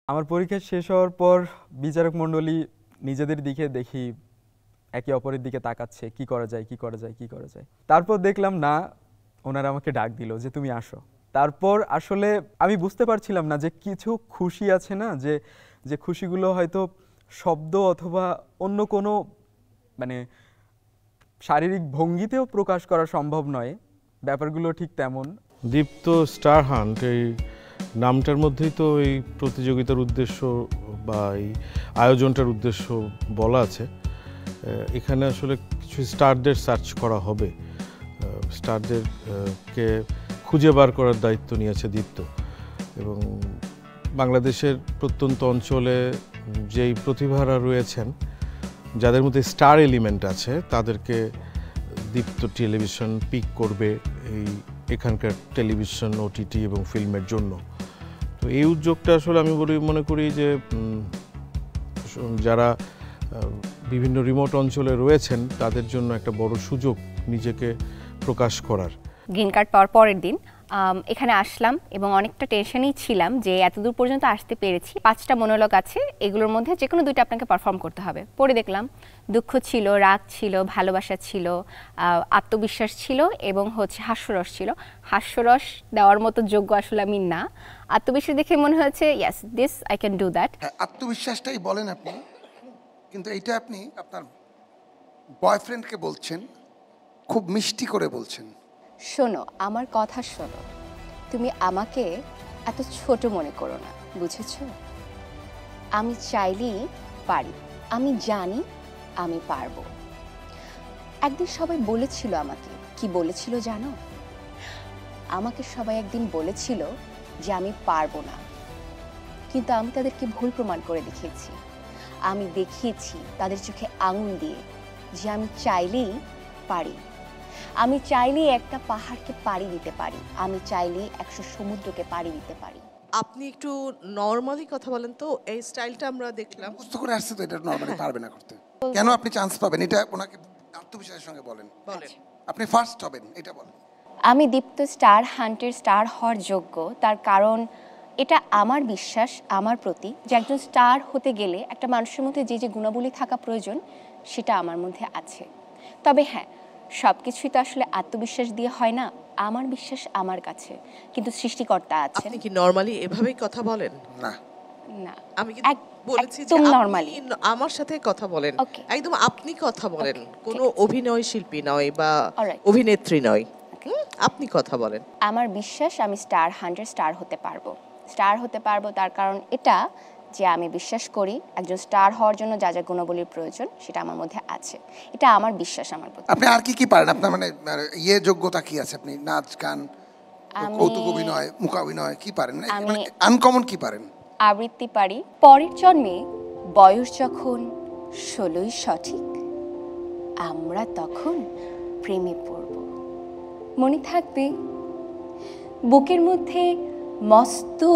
আমার পরীক্ষা শেষ হওয়ার পর বিচারক মণ্ডলী নিজেদের দিকে দেখি একে অপরের দিকে তাকাচ্ছে, কি করা যায় কি করা যায় কি করা যায়। তারপর দেখলাম না, ওনারা আমাকে ডাক দিল যে তুমি আসো। তারপর আসলে আমি বুঝতে পারছিলাম না যে কিছু খুশি আছে না, যে যে খুশিগুলো হয়তো শব্দ অথবা অন্য কোনো মানে শারীরিক ভঙ্গিতেও প্রকাশ করা সম্ভব নয়, ব্যাপারগুলো ঠিক তেমন। দীপ্ত স্টার হান্ট এই নামটার মধ্যেই তো এই প্রতিযোগিতার উদ্দেশ্য বা এই আয়োজনটার উদ্দেশ্য বলা আছে। এখানে আসলে কিছু স্টারদের সার্চ করা হবে, স্টারদেরকে খুঁজে বার করার দায়িত্ব নিয়েছে দীপ্ত। এবং বাংলাদেশের প্রত্যন্ত অঞ্চলে যেই প্রতিভারা রয়েছেন, যাদের মধ্যে স্টার এলিমেন্ট আছে, তাদেরকে দীপ্ত টেলিভিশন পিক করবে এখানকার টেলিভিশন, ওটিটি এবং ফিল্মের জন্য। তো এই উদ্যোগটা আসলে আমি মনে করি যে যারা বিভিন্ন রিমোট অঞ্চলে রয়েছেন তাদের জন্য একটা বড় সুযোগ নিজেকে প্রকাশ করার। গ্রিন কার্ড পাওয়ার পরের দিন এখানে আসলাম এবং অনেকটা টেনশনেই ছিলাম যে এতদূর পর্যন্ত আসতে পেরেছি। 5টা মনোলগ আছে, এগুলোর মধ্যে যে কোনো 2টা আপনাকে পারফর্ম করতে হবে। পরে দেখলাম দুঃখ ছিল, রাগ ছিল, ভালোবাসা ছিল, আত্মবিশ্বাস ছিল এবং হাস্যরস ছিল। হাস্যরস দেওয়ার মতো যোগ্য আসলে আমি না। আত্মবিশ্বাস দেখে মনে হয়েছে yes, this I can do that. আত্মবিশ্বাসটাই বলেন আপনি, কিন্তু এইটা আপনি আপনার বয়ফ্রেন্ডকে বলছেন, খুব মিষ্টি করে বলছেন। শোনো, আমার কথা শোনো, তুমি আমাকে এত ছোট মনে করো না, বুঝেছো? আমি চাইলেই পারি, আমি জানি আমি পারবো। একদিন সবাই বলেছিল আমাকে, কি বলেছিল জানো? আমাকে সবাই একদিন বলেছিল যে আমি পারবো না, কিন্তু আমি তাদেরকে ভুল প্রমাণ করে দেখিয়েছি। আমি দেখিয়েছি তাদের চোখে আঙুল দিয়ে যে আমি চাইলেই পারি। আমি চাইলেই একটা পাহাড়কে পাড়ি দিতে পারি, আমি চাইলেই 100 সমুদ্রকে পাড়ি দিতে পারি। আপনি একটু নরমালি কথা বলেন তো, এই স্টাইলটা আমরা দেখলাম। মুখস্থ করে আসছে তো, এটা নরমালি পারবে না করতে। কেন আপনি চান্স পাবেন এটা ওনাকে আত্মবিশ্বাসের সঙ্গে বলেন। আপনি ফার্স্ট হবেন, এটা বলেন। আমি দীপ্ত স্টার হান্টের স্টার হওয়ার যোগ্য, তার কারণ এটা আমার বিশ্বাস আমার প্রতি যে একজন স্টার হতে গেলে একটা মানুষের মধ্যে যে যে গুণাবলী থাকা প্রয়োজন সেটা আমার মধ্যে আছে। তবে হ্যাঁ, সব কিছুই তো আসলে আত্মবিশ্বাস দিয়ে হয় না। আমার বিশ্বাস আমার কাছে, কিন্তু সৃষ্টিকর্তা আছে। আপনি কি নরমালি এভাবেই কথা বলেন? না না, আমি কিন্তু বলেছি যে নরমালি আমার সাথে কথা বলেন, একদম আপনি কথা বলেন, কোনো অভিনয় শিল্পী নয় বা অভিনেত্রী নয়, আপনি কথা বলেন। আমার বিশ্বাস আমি স্টার হান্টের স্টার হতে পারবো। স্টার হতে পারবো তার কারণ এটা যে আমি বিশ্বাস করি একজন স্টার হওয়ার জন্য যা যা গুণাবলীর প্রয়োজন সেটা আমার মধ্যে আছে। এটা আমার বিশ্বাস আমার প্রতি। আপনি আর কি কি পারেন? আপনার মানে যোগ্যতা কি আছে? আপনি নাচ, গান, কৌতুক অভিনয়, মূকাভিনয় কি পারেন? মানে আনকমন কি পারেন? আবৃত্তি পারি। পরের জন্মে বয়স যখন 16ই সঠিক, আমরা তখন প্রেমে পড়ব। মনে থাকবে বুকের মধ্যে মস্ত